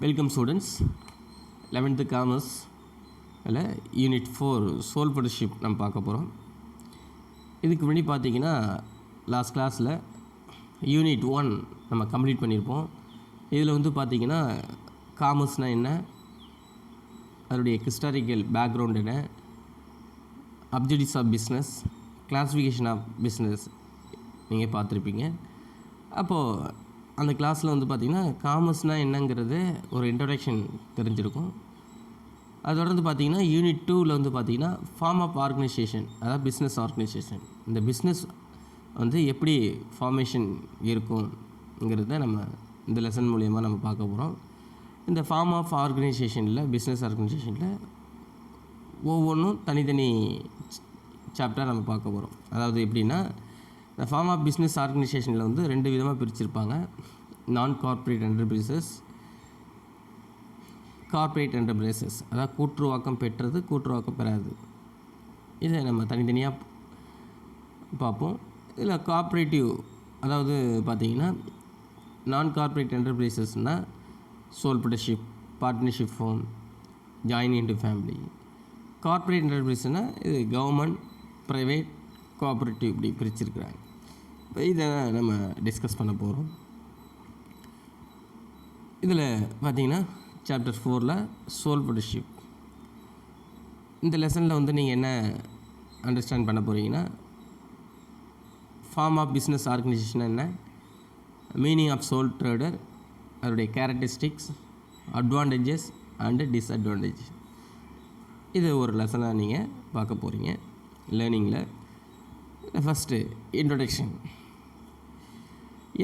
Welcome students. 11th commerce unit 4 சோல்ஃபர்ஷிப் நம்ம பார்க்க போகிறோம். இதுக்கு முன்னாடி பார்த்தீங்கன்னா லாஸ்ட் கிளாஸில் யூனிட் 1 நம்ம கம்ப்ளீட் பண்ணியிருப்போம். இதில் வந்து பார்த்திங்கன்னா காமர்ஸ்னால் என்ன, அதனுடைய ஹிஸ்டாரிக்கல் பேக்ரவுண்ட் என்ன, objectives of business, classification of business நீங்கள் பார்த்துருப்பீங்க. அப்போது அந்த கிளாஸில் வந்து பார்த்திங்கன்னா காமர்ஸ்னால் என்னங்கிறது ஒரு இன்ட்ரடக்ஷன் தெரிஞ்சிருக்கும். அது தொடர்ந்து பார்த்திங்கன்னா யூனிட் 2ல் வந்து பார்த்திங்கன்னா ஃபார்ம் ஆஃப் ஆர்கனைசேஷன், அதாவது பிஸ்னஸ் ஆர்கனைசேஷன், இந்த பிஸ்னஸ் வந்து எப்படி ஃபார்மேஷன் இருக்குங்கிறத நம்ம இந்த லெசன் மூலயமா நம்ம பார்க்க போகிறோம். இந்த ஃபார்ம் ஆஃப் ஆர்கனைசேஷனில், பிஸ்னஸ் ஆர்கனைசேஷனில் ஒவ்வொன்றும் தனித்தனி சாப்டர் நம்ம பார்க்க போகிறோம். அதாவது எப்படின்னா, இந்த ஃபார்ம் ஆஃப் பிஸ்னஸ் ஆர்கனைசேஷனில் வந்து 2 விதமாக பிரிச்சிருப்பாங்க. நான் கார்ப்பரேட் என்டர்பிரைசஸ், கார்ப்பரேட் என்டர்பிரைசஸ், அதாவது கூட்டுருவாக்கம் பெற்றது, கூட்டுருவாக்கம் பெறாது. இதை நம்ம தனித்தனியாக பார்ப்போம். இதில் கார்ப்பரேட்டிவ், அதாவது பார்த்திங்கன்னா நான் கார்ப்பரேட் என்டர்பிரைசஸ்னால் sole proprietorship, partnership firm, joint Hindu family. Corporate என்டர்பிரைஸ்னால் இது கவர்மெண்ட், ப்ரைவேட், கோஆப்ரேட்டிவ் இப்படி பிரிச்சிருக்கிறாங்க. இப்போ இதை நம்ம டிஸ்கஸ் பண்ண போகிறோம். இதில் பார்த்திங்கன்னா சாப்டர் 4ல் சோல் ப்ரொடர்ஷிப். இந்த லெசனில் வந்து நீங்கள் என்ன அண்டர்ஸ்டாண்ட் பண்ண போகிறீங்கன்னா, ஃபார்ம் ஆஃப் பிஸ்னஸ் ஆர்கனைசேஷன் என்ன, மீனிங் ஆஃப் சோல் ட்ரேடர், அதோடைய கேரக்டரிஸ்டிக்ஸ், அட்வான்டேஜஸ் அண்டு டிஸ்அட்வான்டேஜ், இது ஒரு லெசனாக நீங்கள் பார்க்க போகிறீங்க லேர்னிங்கில். First introduction.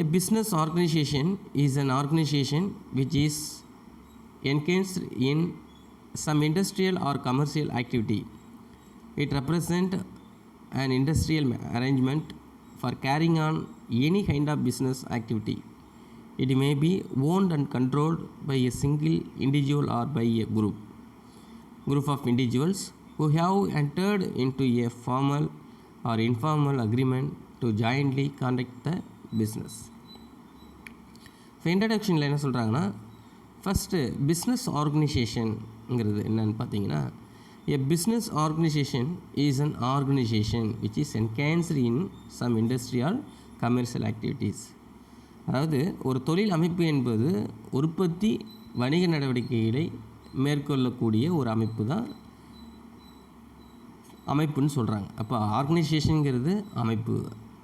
A business organization is an organization which is engaged in some industrial or commercial activity. It represents an industrial arrangement for carrying on any kind of business activity. It may be owned and controlled by a single individual or by a group of individuals who have entered into a formal or informal agreement to jointly conduct the business. இப்போ இன்ட்ரடக்ஷனில் என்ன சொல்கிறாங்கன்னா, first business ஆர்கனைசேஷனுங்கிறது என்னன்னு பார்த்தீங்கன்னா, a business organization is an organization which is engaged in some industrial commercial activities. அதாவது ஒரு தொழில் அமைப்பு என்பது உற்பத்தி வணிக நடவடிக்கைகளை மேற்கொள்ளக்கூடிய ஒரு அமைப்பு தான் அமைப்புன்னு சொல்கிறாங்க. அப்போ ஆர்கனைசேஷனுங்கிறது அமைப்பு.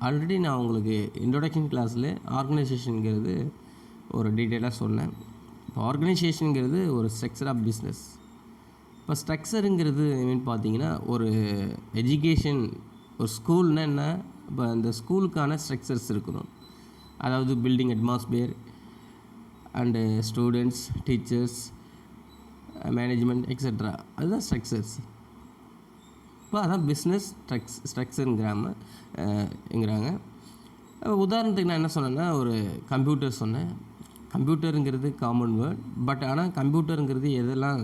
ஆல்ரெடி நான் உங்களுக்கு இன்ட்ரொடக்ஷன் கிளாஸில் ஆர்கனைசேஷனுங்கிறது ஒரு டீட்டெயிலாக சொன்னேன். இப்போ ஆர்கனைசேஷனுங்கிறது ஒரு ஸ்ட்ரக்சர் ஆஃப் பிஸ்னஸ். இப்போ ஸ்ட்ரக்சருங்கிறது மீன் பார்த்தீங்கன்னா, ஒரு எஜுகேஷன், ஒரு ஸ்கூல்னால் என்ன, இப்போ அந்த ஸ்கூலுக்கான ஸ்ட்ரக்சர்ஸ் இருக்கணும். அதாவது building atmosphere and students, teachers, management etcetera, அதுதான் ஸ்ட்ரக்சர்ஸ். இப்போ அதான் பிஸ்னஸ் ஸ்ட்ரக்சருங்கிறாங்க. உதாரணத்துக்கு நான் என்ன சொன்னேன்னா, ஒரு கம்ப்யூட்டர் சொன்னேன். கம்ப்யூட்டருங்கிறது காமன் வேர்ட். பட் ஆனால் கம்ப்யூட்டருங்கிறது எதெல்லாம்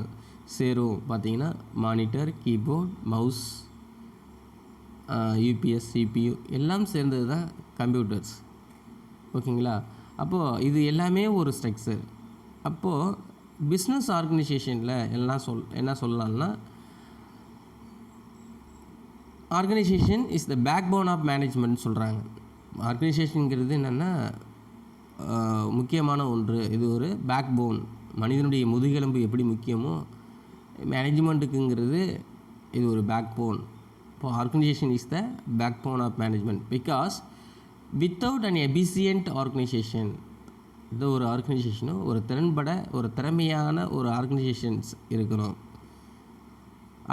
சேரும் பார்த்தீங்கன்னா, monitor, keyboard, mouse, UPS, CPU எல்லாம் சேர்ந்தது தான் கம்ப்யூட்டர்ஸ். ஓகேங்களா? அப்போது இது எல்லாமே ஒரு ஸ்ட்ரக்சர். அப்போது பிஸ்னஸ் ஆர்கனைசேஷனில் என்ன சொல்லலாம்னா, organisation is the backbone of management சொல்கிறாங்க. ஆர்கனைசேஷனுங்கிறது என்னென்னா முக்கியமான ஒன்று. இது ஒரு பேக் போன். மனிதனுடைய முதுகெலும்பு எப்படி முக்கியமோ, மேனேஜ்மெண்ட்டுக்குங்கிறது இது ஒரு பேக் போன். இப்போ organization is the backbone of management. Because without an efficient organization, இந்த ஒரு ஆர்கனைசேஷனும் ஒரு திறன்பட, ஒரு திறமையான ஒரு ஆர்கனைசேஷன்ஸ் இருக்கணும்.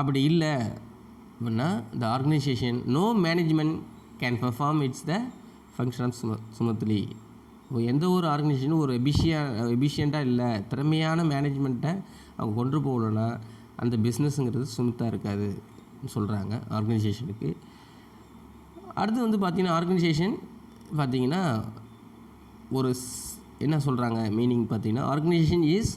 அப்படி இல்லை அப்படின்னா the organization no management can perform its the function smoothly. எந்த ஒரு ஆர்கனைசேஷனும் ஒரு எபிஷியண்ட்டாக இல்லை, திறமையான மேனேஜ்மெண்ட்டை அவங்க கொண்டு போகலன்னா அந்த பிஸ்னஸ்ங்கிறது ஸ்மூத்தாக இருக்காது சொல்கிறாங்க ஆர்கனைசேஷனுக்கு. அடுத்து வந்து பார்த்திங்கன்னா, ஆர்கனைசேஷன் பார்த்திங்கன்னா ஒரு என்ன சொல்கிறாங்க மீனிங் பார்த்தீங்கன்னா, organization is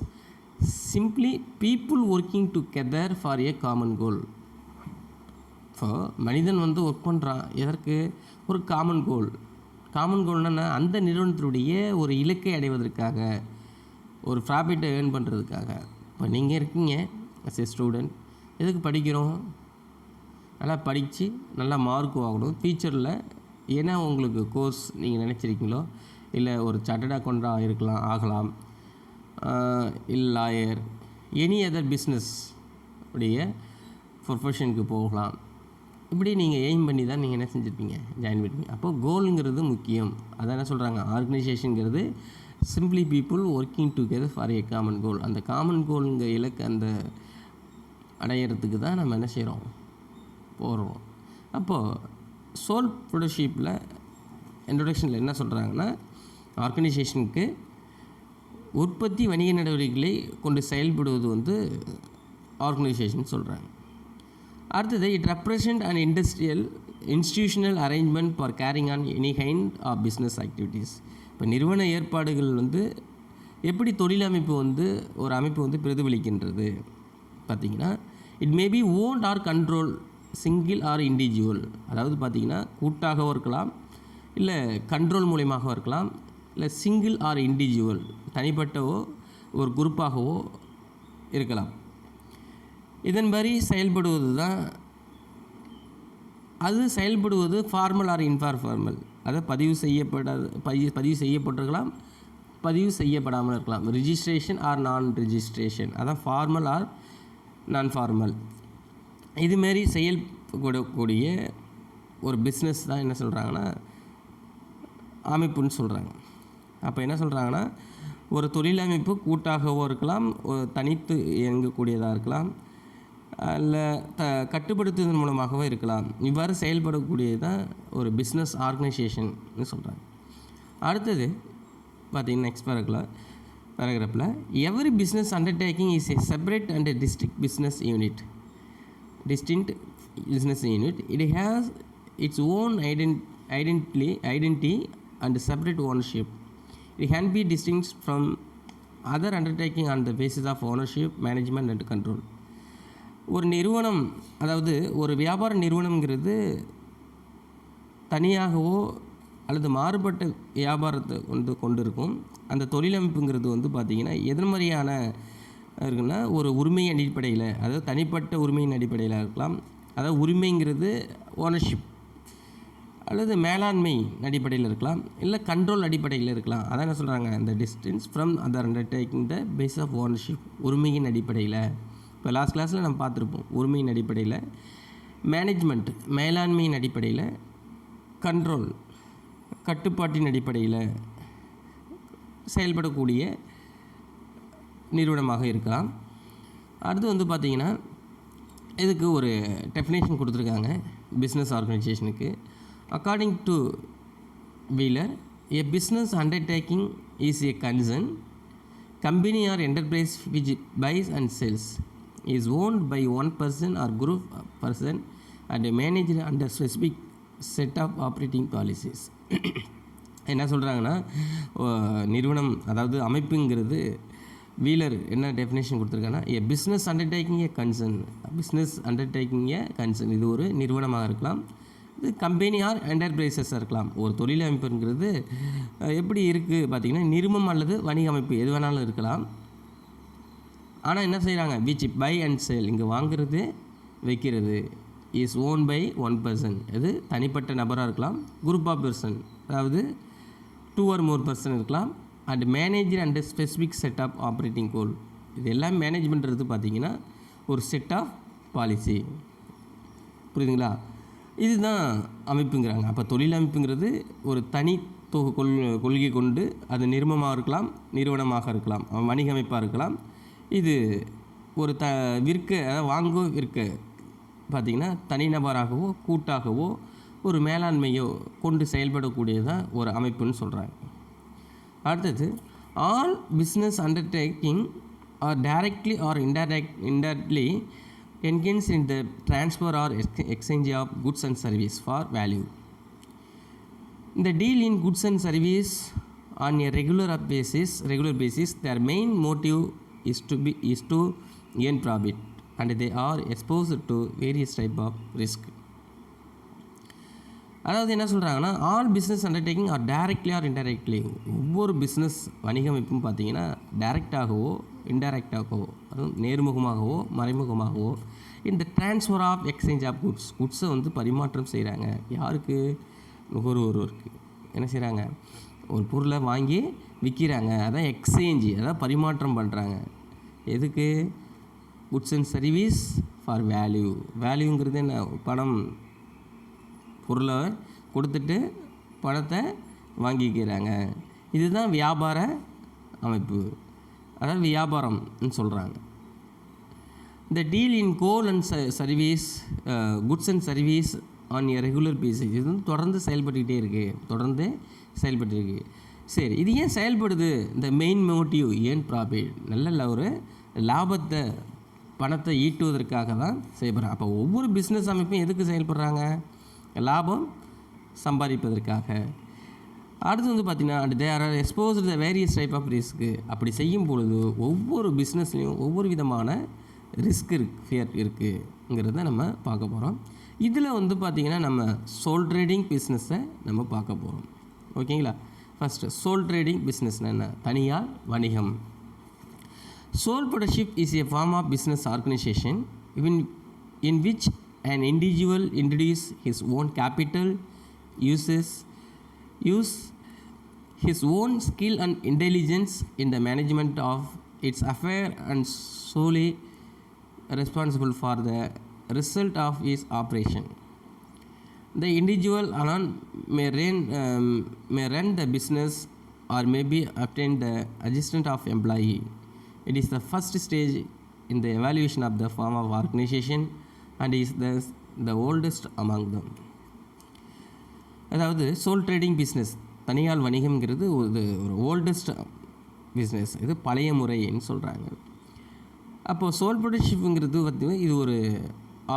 simply people working together for a common goal. இப்போ மனிதன் வந்து ஒர்க் பண்ணுறான் எதற்கு, ஒரு காமன் கோல்னால் அந்த நிறுவனத்தினுடைய ஒரு இலக்கை அடைவதற்காக. ஒரு ப்ராஃபிட்டை ஏர்ன் பண்ணுறதுக்காக. இப்போ நீங்கள் இருக்கீங்க as a ஸ்டூடெண்ட், எதுக்கு படிக்கிறோம்? நல்லா படித்து நல்லா மார்க் வாங்கணும் ஃபியூச்சரில். ஏன்னா உங்களுக்கு கோர்ஸ் நீங்கள் நினச்சிருக்கீங்களோ, இல்லை ஒரு சார்ட்டர்ட் அக்கௌண்ட்டாக ஆகலாம், இல்லை லாயர், எனி அதர் பிஸ்னஸ் உடைய ப்ரொஃபஷனுக்கு போகலாம். இப்படி நீங்கள் எய்ம் பண்ணி தான் நீங்கள் என்ன செஞ்சுருப்பீங்க, ஜாயின் பண்ணிப்பீங்க. அப்போது கோலுங்கிறது முக்கியம். அதான் என்ன சொல்கிறாங்க, ஆர்கனைசேஷனுங்கிறது simply people working together for a common goal. அந்த காமன் கோலுங்கிற இலக்கு அந்த அடையிறதுக்கு தான் நம்ம என்ன செய்கிறோம், போகிறோம். அப்போது சோல் ப்ரொடக்ஷிப்பில் இன்ட்ரொடக்ஷனில் என்ன சொல்கிறாங்கன்னா, ஆர்கனைசேஷனுக்கு உற்பத்தி வணிக நடவடிக்கைகளை கொண்டு செயல்படுவது வந்து ஆர்கனைசேஷன் சொல்கிறாங்க. அடுத்தது, it represent and institutional arrangement for carrying on any kind of business activities. இப்போ நிறுவன ஏற்பாடுகள் வந்து எப்படி தொழிலமைப்பு வந்து ஒரு அமைப்பு வந்து பிரதிபலிக்கின்றது பார்த்திங்கன்னா, it may be owned or control single or individual. அதாவது பார்த்திங்கன்னா கூட்டாகவும் இருக்கலாம், இல்லை கண்ட்ரோல் மூலியமாகவும் இருக்கலாம், இல்லை சிங்கிள் ஆர் இண்டிவிஜுவல் தனிப்பட்டவோ ஒரு குரூப்பாகவோ இருக்கலாம். இதன்படி செயல்படுவது தான் அது செயல்படுவது ஃபார்மல் ஆர் இன்ஃபார்மல். அதை பதிவு செய்யப்பட்டிருக்கலாம், பதிவு செய்யப்படாமல் இருக்கலாம். ரிஜிஸ்ட்ரேஷன் ஆர் நான் ரிஜிஸ்ட்ரேஷன், அதான் ஃபார்மல் ஆர் நான் ஃபார்மல். இதுமாரி செயல்படக்கூடிய ஒரு பிஸ்னஸ் தான் என்ன சொல்கிறாங்கன்னா அமைப்புன்னு சொல்கிறாங்க. அப்போ என்ன சொல்கிறாங்கன்னா, ஒரு தொழிலமைப்பு கூட்டாகவோ இருக்கலாம், தனித்து இயங்கக்கூடியதாக இருக்கலாம், இல்லை கட்டுப்படுத்துவதன் மூலமாகவோ இருக்கலாம். இவ்வாறு செயல்படக்கூடியது தான் ஒரு பிஸ்னஸ் ஆர்கனைசேஷன்னு சொல்கிறாங்க. அடுத்தது பார்த்திங்கன்னா நெக்ஸ்ட் பேராகிராஃபில் every business undertaking is a separate and distinct business unit. It has its own identity and separate ownership. It can be distinct from other undertaking on the basis of ownership, management and control. ஒரு நிறுவனம், அதாவது ஒரு வியாபார நிறுவனம்ங்கிறது தனியாகவோ அல்லது மாறுபட்ட வியாபாரத்தை கொண்டு இருக்கும். அந்த தொழிலமைப்புங்கிறது வந்து பார்த்திங்கன்னா எதன் மாதிரியான இருக்குன்னா, ஒரு உரிமை அடிப்படையில், அதாவது தனிப்பட்ட உரிமையின் அடிப்படையில் இருக்கலாம். அதாவது உரிமைங்கிறது ஓனர்ஷிப் அல்லது மேலாண்மை அடிப்படையில் இருக்கலாம், இல்லை கண்ட்ரோல் அடிப்படையில் இருக்கலாம். அதான் என்ன சொல்கிறாங்க, இந்த distance from other undertaking the base of ownership, உரிமையின் அடிப்படையில். இப்போ லாஸ்ட் கிளாஸில் நம்ம பார்த்துருப்போம், உரிமையின் அடிப்படையில், மேனேஜ்மெண்ட் மேலாண்மையின் அடிப்படையில், கண்ட்ரோல் கட்டுப்பாட்டின் அடிப்படையில் செயல்படக்கூடிய நிறுவனமாக இருக்கலாம். அடுத்து வந்து பார்த்திங்கன்னா இதுக்கு ஒரு டெஃபினேஷன் கொடுத்துருக்காங்க பிஸ்னஸ் ஆர்கனைசேஷனுக்கு. According to Wheeler, a business undertaking is a concern company or enterprise which buys and sells is owned by one person or group person and manage under specific set of operating policies. என்ன சொல்கிறாங்கன்னா, நிறுவனம் அதாவது அமைப்புங்கிறது Wheeler என்ன definition கொடுத்துருக்காங்கன்னா, a business undertaking a concern. Business undertaking a concern, இது ஒரு நிறுவனமாக இருக்கலாம், இது கம்பெனி ஆர் என்டர்பிரைசஸாக இருக்கலாம். ஒரு தொழில் அமைப்புங்கிறது எப்படி இருக்குது பார்த்திங்கன்னா, நிறுவனம் அல்லது வணிக அமைப்பு எது வேணாலும் இருக்கலாம். ஆனால் என்ன செய்கிறாங்க, விச் பை அண்ட் சேல், இங்கே வாங்குறது வைக்கிறது, is own by one person, இது தனிப்பட்ட நபராக இருக்கலாம், குரூப் ஆஃப் பர்சன் அதாவது 2 or more பர்சன் இருக்கலாம், and manager and specific set of operating goal. இது எல்லாம் மேனேஜ் பண்ணுறது பார்த்திங்கன்னா ஒரு செட் ஆஃப் பாலிசி. புரியுதுங்களா? இதுதான் அமைப்புங்கிறாங்க. அப்போ தொழில் அமைப்புங்கிறது ஒரு தனி கொள்கை கொண்டு அது நிறுவனமாக இருக்கலாம், நிறுவனமாக இருக்கலாம், வணிக அமைப்பாக இருக்கலாம். இது ஒரு அதாவது வாங்கோ விற்க பார்த்திங்கன்னா தனிநபராகவோ கூட்டாகவோ ஒரு மேலாண்மையோ கொண்டு செயல்படக்கூடியதான் ஒரு அமைப்புன்னு சொல்கிறாங்க. அடுத்தது, all business undertaking are directly or indirectly engage in the transfer or exchange of goods and service for value. The deal in goods and service on a regular basis, their main motive is to earn profit, and they are exposed to various type of risk. அதாவது என்ன சொல்கிறாங்கன்னா, all business undertaking are directly or indirectly, ஒவ்வொரு business வணிகமைப்பும் பார்த்தீங்கன்னா டைரெக்டாகவோ இன்டைரக்டாகவோ, அதுவும் நேர்முகமாகவோ மறைமுகமாகவோ இந்த ட்ரான்ஸ்ஃபர் ஆஃப் எக்ஸ்சேஞ்ச் ஆஃப் குட்ஸை வந்து பரிமாற்றம் செய்கிறாங்க. யாருக்கு? நுகர்வோருக்கு. என்ன செய்கிறாங்க? ஒரு பொருளை வாங்கி விற்கிறாங்க, அதான் எக்ஸ்சேஞ்சு, அதான் பரிமாற்றம் பண்ணுறாங்க. எதுக்கு? Goods and service for value. வேல்யூங்கிறது என்ன? பணம். பொருளை கொடுத்துட்டு பணத்தை வாங்கிக்கிறாங்க. இதுதான் வியாபார அமைப்பு, அதாவது வியாபாரம்னு சொல்கிறாங்க. இந்த deal in goal and service, goods and service on a regular basis. இது வந்து தொடர்ந்து செயல்பட்டுக்கிட்டே இருக்குது. சரி, இது ஏன் செயல்படுது? இந்த மெயின் மோட்டிவ் ஏன் ப்ராஃபிட், நல்ல ஒரு லாபத்தை, பணத்தை ஈட்டுவதற்காக தான் செயல்படுறாங்க. அப்போ ஒவ்வொரு பிஸ்னஸ் அமைப்பும் எதுக்கு செயல்படுறாங்க? லாபம் சம்பாதிப்பதற்காக. அடுத்து வந்து பார்த்திங்கன்னா, they are exposed the various type of risk. அப்படி செய்யும் பொழுது ஒவ்வொரு பிஸ்னஸ்லேயும் ஒவ்வொரு விதமான ரிஸ்க் ஃபியர் இருக்குங்கிறத நம்ம பார்க்க போகிறோம். இதில் வந்து பார்த்திங்கன்னா நம்ம சோல் ட்ரேடிங் பிஸ்னஸை நம்ம பார்க்க போகிறோம். ஓகேங்களா? ஃபஸ்ட்டு சோல் ட்ரேடிங் பிஸ்னஸ்னால் என்ன? தனியார் வணிகம். Sole proprietorship is a form of business organization in which an individual introduces his own capital, use his own skill and intelligence in the management of its affair and solely responsible for the result of his operation. The individual alone may run the business or may be obtained the assistance of employee. It is the first stage in the evaluation of the form of organization and is thus the oldest among them. அதாவது soul trading business, தனியார் வணிகம்ங்கிறது ஒரு oldest business. இது பழைய முறைன்னு சொல்கிறாங்க. அப்போது soul ப்ரொடர்ஷிப்புங்கிறது பார்த்திங்கன்னா இது ஒரு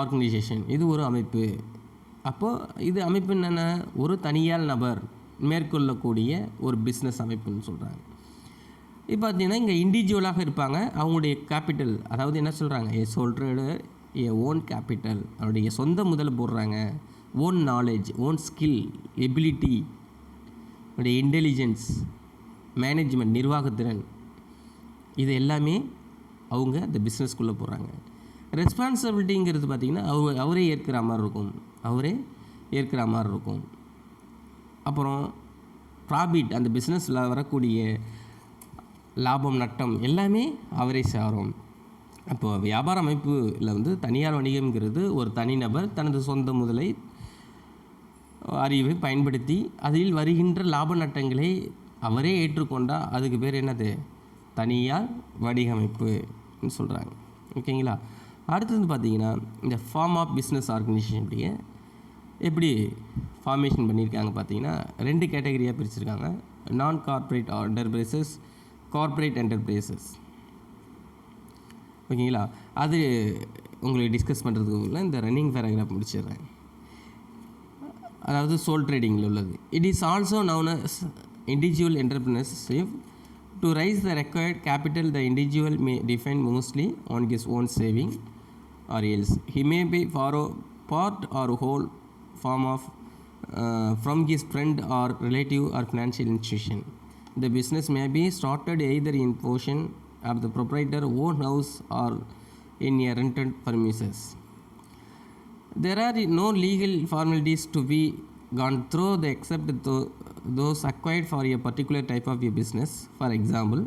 ஆர்கனைசேஷன், இது ஒரு அமைப்பு. அப்போது இது அமைப்பு என்னென்ன? ஒரு தனியார் நபர் மேற்கொள்ளக்கூடிய ஒரு பிஸ்னஸ் அமைப்புன்னு சொல்கிறாங்க. இப்போ பார்த்தீங்கன்னா இங்கே இண்டிவிஜுவலாக இருப்பாங்க. அவங்களுடைய கேபிட்டல், அதாவது என்ன சொல்கிறாங்க? சோல் ட்ரேடர் ஓன் கேபிட்டல், அவருடைய சொந்த முதல்ல போடுறாங்க. Own knowledge, own skill, ability, அவருடைய இன்டெலிஜென்ஸ், மேனேஜ்மெண்ட், நிர்வாகத்திறன், இது எல்லாமே அவங்க அந்த பிஸ்னஸ்க்குள்ளே போகிறாங்க. ரெஸ்பான்சிபிலிட்டிங்கிறது பார்த்திங்கன்னா அவரே ஏற்கிற மாதிரி இருக்கும். அப்புறம் ப்ராஃபிட், அந்த பிஸ்னஸில் வரக்கூடிய லாபம் நட்டம் எல்லாமே அவரே சாரும். அப்போது வியாபார அமைப்பில் வந்து தனியார் வணிகம்ங்கிறது ஒரு தனிநபர் தனது சொந்த முதலை அறிவை பயன்படுத்தி அதில் வருகின்ற லாப நட்டங்களை அவரே ஏற்றுக்கொண்டால் அதுக்கு பேர் என்னது? தனியார் வணிகமைப்புன்னு சொல்கிறாங்க. ஓகேங்களா? அடுத்தது பார்த்திங்கன்னா இந்த ஃபார்ம் ஆஃப் பிஸ்னஸ் ஆர்கனைசேஷனுடைய எப்படி ஃபார்மேஷன் பண்ணியிருக்காங்க பார்த்தீங்கன்னா 2 கேட்டகரியாக பிரிச்சுருக்காங்க. நான் கார்ப்பரேட் என்டர்பிரைசஸ், கார்ப்பரேட் என்டர்பிரைசஸ். ஓகேங்களா? அது உங்களுக்கு டிஸ்கஸ் பண்ணுறதுக்குள்ள இந்த ரன்னிங் பேராகிராஃப் முடிச்சிடுறேன். அதாவது சோல் ட்ரேடிங்கில் உள்ளது. It is also known as individual entrepreneurship. To raise the required capital, the individual may depend mostly on his own saving, or else he may be borrow part or whole form of from his friend or relative or financial institution. The business may be started either in portion of the proprietor own house or in a rented premises. There are no legal formalities to be gone through except those acquired for a particular type of a business. For example,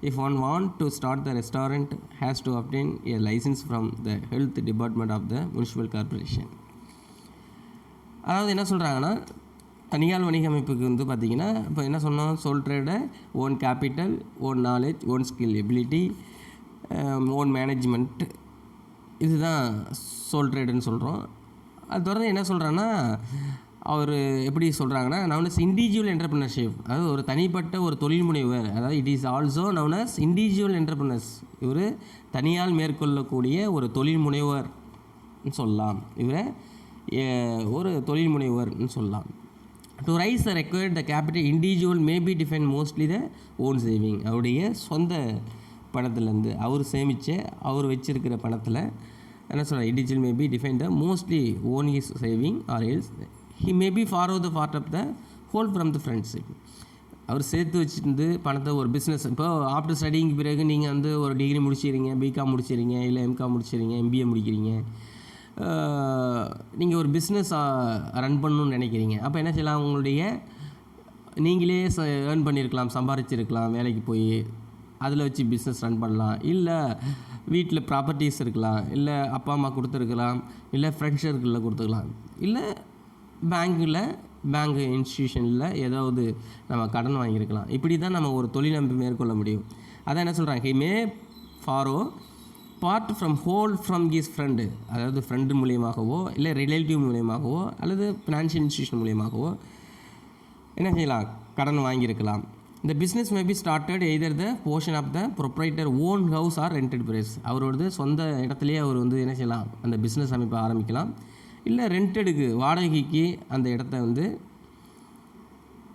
if one wants to start the restaurant, has to obtain a license from the health department of the municipal corporation. அதாவது என்ன சொல்கிறாங்கன்னா, தனியார் வணிக அமைப்புக்கு வந்து பார்த்திங்கன்னா இப்போ என்ன சொன்னோம்? Soul trader, own capital, own knowledge, own skill, ability, own management, இதுதான் சோல் ட்ரேடர்னு சொல்கிறோம். அது தொடர்ந்து என்ன சொல்கிறாங்கன்னா, அவர் எப்படி சொல்கிறாங்கன்னா, நவுன் அஸ் இண்டிவிஜுவல் என்டர்பிரினர்ஷிப், அதாவது ஒரு தனிப்பட்ட ஒரு தொழில் முனைவர். அதாவது it is also known as individual entrepreneurs. இவர் தனியால் மேற்கொள்ளக்கூடிய ஒரு தொழில் முனைவர்னு சொல்லலாம். இவரை ஒரு தொழில் முனைவர்னு சொல்லலாம். To raise the required the capital individual may be define mostly the own saving. அவருடைய சொந்த பணத்துலேருந்து அவர் சேமித்து அவர் வச்சிருக்கிற பணத்தில் என்ன சொல்கிறார்? Individual may be define the mostly own his saving or else he may be borrow the part of the whole from the friendship. அவர் சேர்த்து வச்சுருந்து பணத்தை ஒரு பிஸ்னஸ், இப்போ ஆஃப்டர் ஸ்டடிங்க்கு பிறகு நீங்கள் வந்து ஒரு டிகிரி முடிச்சிடுறீங்க, பிகாம் முடிச்சிடுறீங்க, இல்லை எம்காம் முடிச்சிடுறீங்க, எம்பிஏ முடிக்கிறீங்க, நீங்கள் ஒரு பிஸ்னஸ் ரன் பண்ணணும்னு நினைக்கிறீங்க. அப்போ என்ன செய்யலாம், உங்களுடைய நீங்களே ஏர்ன் பண்ணியிருக்கலாம், சம்பாரிச்சிருக்கலாம், வேலைக்கு போய் அதில் வச்சு பிஸ்னஸ் ரன் பண்ணலாம். இல்லை வீட்டில் ப்ராப்பர்ட்டிஸ் இருக்கலாம், இல்லை அப்பா அம்மா கொடுத்துருக்கலாம், இல்லை ஃப்ரெண்ட்ஸ் சர்க்கிளில் கொடுத்துக்கலாம், இல்லை பேங்க் இன்ஸ்டியூஷனில் ஏதாவது நம்ம கடன் வாங்கியிருக்கலாம். இப்படி தான் நம்ம ஒரு தொழிலமைப்பு மேற்கொள்ள முடியும். அதான் என்ன சொல்கிறாங்க, he may Pharaoh part from whole from his friend, அதாவது ஃப்ரெண்டு மூலியமாகவோ இல்லை ரிலேட்டிவ் மூலியமாகவோ அல்லது ஃபினான்ஷியல் இன்ஸ்டியூஷன் மூலியமாகவோ என்ன செய்யலாம், கடன் வாங்கியிருக்கலாம். இந்த business may be started either the portion of the proprietor own house or rented place. அவரோட சொந்த இடத்துலையே அவர் வந்து என்ன செய்யலாம், அந்த பிஸ்னஸ் அமைப்பை ஆரம்பிக்கலாம். இல்லை ரெண்டடுக்கு வாடகைக்கு அந்த இடத்த வந்து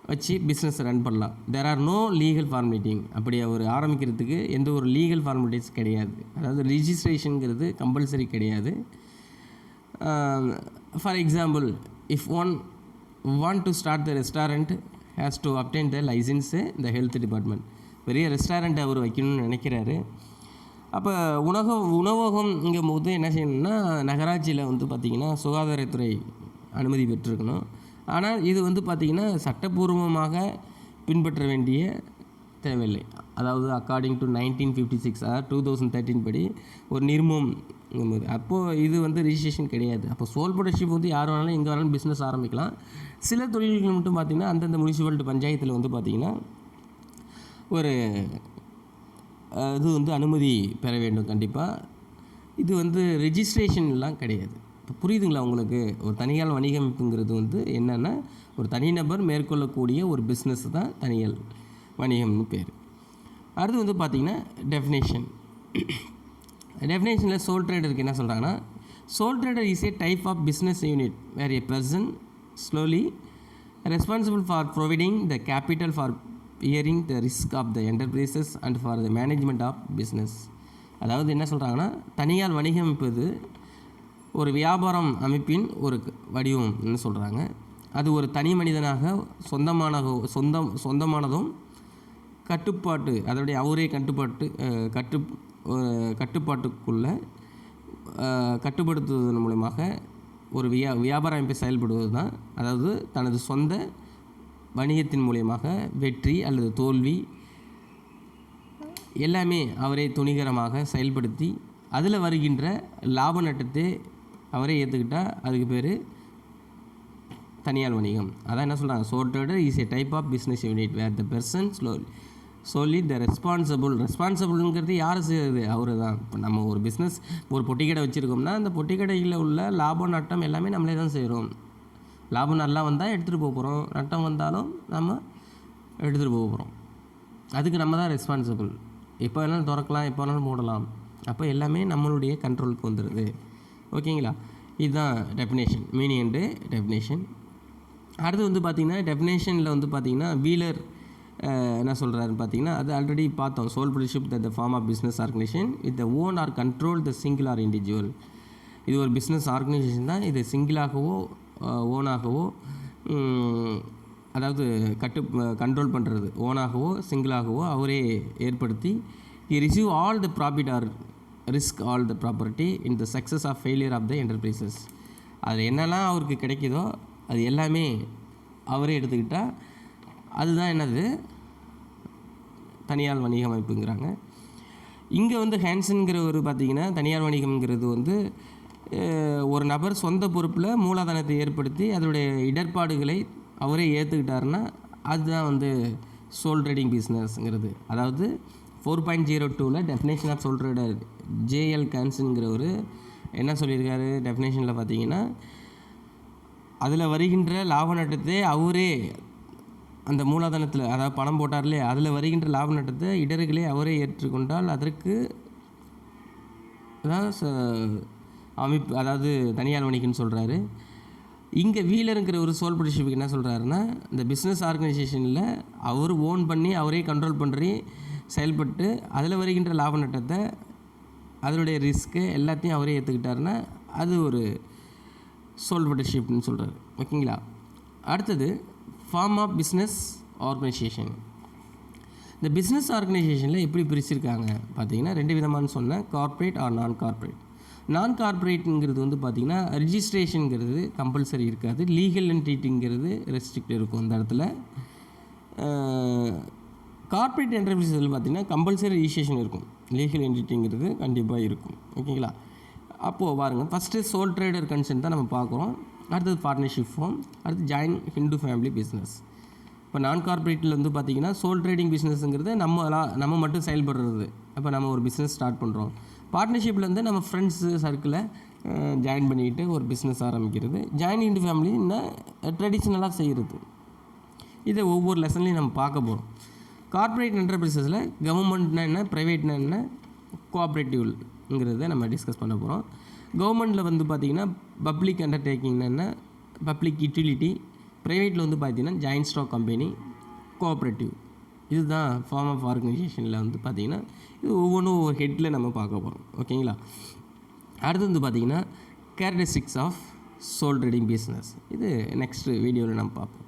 வச்சு பிஸ்னஸ் ரன் பண்ணலாம். There are no legal formality. அப்படி அவர் ஆரம்பிக்கிறதுக்கு எந்த ஒரு லீகல் ஃபார்மாலிட்டிஸ் கிடையாது. அதாவது ரிஜிஸ்ட்ரேஷனுங்கிறது கம்பல்சரி கிடையாது. For example, if one want to start the restaurant has to obtain the licence இந்த ஹெல்த் டிபார்ட்மெண்ட். பெரிய ரெஸ்டாரண்ட் அவர் வைக்கணும்னு நினைக்கிறாரு. அப்போ உணவகம்ங்கும் போது என்ன செய்யணும்னா, நகராட்சியில் வந்து பார்த்திங்கன்னா சுகாதாரத்துறை அனுமதி பெற்றிருக்கணும். ஆனால் இது வந்து பார்த்திங்கன்னா சட்டப்பூர்வமாக பின்பற்ற வேண்டிய தேவையில்லை. அதாவது அக்கார்டிங் டு 1956 2013 படி ஒரு நிர்மம்ங்கும்போது அப்போது இது வந்து ரிஜிஸ்ட்ரேஷன் கிடையாது. அப்போ சோல் ப்ரொடக்ஷிப் வந்து யார் வேணாலும் எங்கே வேணாலும் பிஸ்னஸ் ஆரம்பிக்கலாம். சில தொழில்கள் மட்டும் பார்த்திங்கன்னா அந்தந்த முனிசிபாலிட்டி பஞ்சாயத்தில் வந்து பார்த்திங்கன்னா ஒரு இது வந்து அனுமதி பெற வேண்டும் கண்டிப்பாக. இது வந்து ரெஜிஸ்ட்ரேஷன்லாம் கிடையாது. இப்போ புரியுதுங்களா உங்களுக்கு? ஒரு தனியார் வணிகமைப்புங்கிறது வந்து என்னென்னா, ஒரு தனிநபர் மேற்கொள்ளக்கூடிய ஒரு பிஸ்னஸ் தான் தனியார் வணிகம்னு பேர். அடுத்து வந்து பார்த்திங்கன்னா டெஃபினேஷனில் சோல் ட்ரேடருக்கு என்ன சொல்கிறாங்கன்னா, sole trader is a type of business unit where a person solely responsible for providing the capital for bearing the risk of the enterprises and for the management of business. அதாவது என்ன சொல்கிறாங்கன்னா, தனியார் வணிகமைப்பது ஒரு வியாபாரம் அமைப்பின் ஒரு வடிவம்னு சொல்கிறாங்க. அது ஒரு தனி மனிதனாக சொந்தமானதும் கட்டுப்பாட்டு, அதோடைய அவரே கட்டுப்பாட்டுக்குள்ளே கட்டுப்படுத்துவதன் மூலமாக ஒரு வியாபார அமைப்பை செயல்படுவது தான். அதாவது தனது சொந்த வணிகத்தின் மூலியமாக வெற்றி அல்லது தோல்வி எல்லாமே அவரே துணிகரமாக செயல்படுத்தி அதில் வருகின்ற லாப நட்டத்தை அவரே ஏற்றுக்கிட்டால் அதுக்கு பேர் தனியார் வணிகம். அதான் என்ன சொல்கிறாங்க, sole trader is a type of business unit where the person solely the ரெஸ்பான்சிபிள்ங்கிறது யார் செய்யுது, அவர் தான். இப்போ நம்ம ஒரு பிஸ்னஸ் ஒரு பொட்டிக்கடை வச்சுருக்கோம்னா அந்த பொட்டிக்கடையில் உள்ள லாபம் நட்டம் எல்லாமே நம்மளே தான் செய்கிறோம். லாபம் நல்லா வந்தால் எடுத்துகிட்டு போக போகிறோம், நட்டம் வந்தாலும் நம்ம எடுத்துகிட்டு போக போகிறோம். அதுக்கு நம்ம தான் ரெஸ்பான்சிபிள். எப்போ வேணாலும் திறக்கலாம், எப்போ வேணாலும் மூடலாம். அப்போ எல்லாமே நம்மளுடைய கண்ட்ரோலுக்கு வந்துடுது. ஓகேங்களா? இதுதான் டெஃபினேஷன், மீனிங் அண்டு டெஃபினேஷன். அடுத்து வந்து பார்த்திங்கன்னா டெஃபினேஷனில் வந்து பார்த்திங்கன்னா வீலர் என்ன சொல்கிறாருன்னு பார்த்தீங்கன்னா, அது ஆல்ரெடி பார்த்தோம். Sole proprietorship the form of business organization with the own or control the single or individual. இது ஒரு பிஸ்னஸ் ஆர்கனைசேஷன் தான். இது சிங்கிளாகவோ ஓனாகவோ, அதாவது கண்ட்ரோல் பண்ணுறது ஓனாகவோ சிங்கிளாகவோ அவரே ஏற்படுத்தி receive all the profit or risk all the property in the success of failure of the enterprises. அது என்னெல்லாம் அவருக்கு கிடைக்குதோ அது எல்லாமே அவரே எடுத்துக்கிட்டால் அதுதான் என்னது, தனியார் வணிக அமைப்புங்கிறாங்க. இங்கே வந்து ஹேன்சன்கிறவர் பார்த்திங்கன்னா, தனியார் வணிகம்ங்கிறது வந்து ஒரு நபர் சொந்த பொறுப்பில் மூலதனத்தை ஏற்படுத்தி அதனுடைய இடர்பாடுகளை அவரே ஏற்றுக்கிட்டாருன்னா அதுதான் வந்து சோல் ட்ரேடிங் பிஸ்னஸ்ங்கிறது. அதாவது 4.02 definition of sole trader JL கேன்சன்கிறவர் என்ன சொல்லியிருக்காரு டெஃபினேஷனில் பார்த்தீங்கன்னா, அதில் வருகின்ற லாப நட்டத்தை அவரே அந்த மூலதனத்தில், அதாவது பணம் போட்டார் இல்லையா, அதில் வருகின்ற லாப நட்டத்தை இடர்களே அவரே ஏற்றுக்கொண்டால் அதற்கு அதான் அமைப்பு, அதாவது தனியார் வணிகம்னு சொல்கிறாரு. இங்கே வீலருங்கிற ஒரு சோல் ப்ரொடக்ஷிப்புக்கு என்ன சொல்கிறாருன்னா, இந்த பிஸ்னஸ் ஆர்கனைசேஷனில் அவர் ஓன் பண்ணி அவரே கண்ட்ரோல் பண்ணி செயல்பட்டு அதில் வருகின்ற லாப நட்டத்தை அதனுடைய ரிஸ்க்கு எல்லாத்தையும் அவரே ஏற்றுக்கிட்டாருன்னா அது ஒரு சோல் ப்ரொடக்ஷிப்னு சொல்கிறாரு. ஓகேங்களா? அடுத்தது ஃபார்ம் ஆஃப் பிஸ்னஸ் ஆர்கனைசேஷன். இந்த பிஸ்னஸ் ஆர்கனைசேஷனில் எப்படி பிரிச்சிருக்காங்க பார்த்தீங்கன்னா 2 விதமானு சொன்னேன், கார்ப்பரேட் ஆர் நான் கார்ப்பரேட். நான் கார்ப்பரேட்டுங்கிறது வந்து பார்த்திங்கன்னா ரிஜிஸ்ட்ரேஷனுங்கிறது கம்பல்சரி இருக்காது, லீகல் என்டிட்டிங்கிறது ரெஸ்ட்ரிக்ட் இருக்கும் இந்த இடத்துல. கார்ப்பரேட் என்டர்பிரைஸில் பார்த்திங்கன்னா கம்பல்சரி ரிஜிஸ்ட்ரேஷன் இருக்கும், லீகல் என்டிட்டிங்கிறது கண்டிப்பாக இருக்கும். ஓகேங்களா? அப்போது பாருங்கள், ஃபஸ்ட்டு சோல் ட்ரேடர் கன்சென்ட் தான் நம்ம பார்க்குறோம். அடுத்தது பார்ட்னர்ஷிப் ஃபார்ம், அடுத்து ஜாயின் ஹிந்து ஃபேமிலி பிஸ்னஸ். இப்போ நான் கார்ப்பரேட்டில் வந்து பார்த்திங்கன்னா சோல் ட்ரேடிங் பிஸ்னஸ்ங்கிறது நம்ம மட்டும் செயல்படுறது. அப்போ நம்ம ஒரு பிஸ்னஸ் ஸ்டார்ட் பண்ணுறோம். பார்ட்னர்ஷிப்பில் வந்து நம்ம ஃப்ரெண்ட்ஸு சர்க்கிளை ஜாயின் பண்ணிக்கிட்டு ஒரு பிஸ்னஸ் ஆரம்பிக்கிறது. ஜாயின் இன்டு ஃபேமிலின்னா ட்ரெடிஷ்னலாக செய்கிறது. இதை ஒவ்வொரு லெசன்லையும் நம்ம பார்க்க போகிறோம். கார்ப்பரேட் என்டர்பிரைஸஸில் கவர்மெண்ட்னா என்ன, ப்ரைவேட்னா என்ன, கோஆப்ரேட்டிவ்ங்கிறத நம்ம டிஸ்கஸ் பண்ண போகிறோம். கவர்மெண்ட்டில் வந்து பார்த்திங்கன்னா பப்ளிக் அண்டர்டேக்கிங்னா என்ன, பப்ளிக் யூட்டிலிட்டி. ப்ரைவேட்டில் வந்து பார்த்திங்கன்னா ஜாயின்ட் ஸ்டாக் கம்பெனி, கோஆப்ரேட்டிவ். இதுதான் ஃபார்ம் ஆஃப் ஆர்கனைசேஷனில் வந்து பார்த்திங்கன்னா இது ஒவ்வொன்றும் ஒரு ஹெட்டில் நம்ம பார்க்க போகிறோம். ஓகேங்களா? அடுத்து வந்து பார்த்திங்கன்னா characteristics of sole trading business. இது நெக்ஸ்ட் வீடியோவில் நம்ம பார்ப்போம்.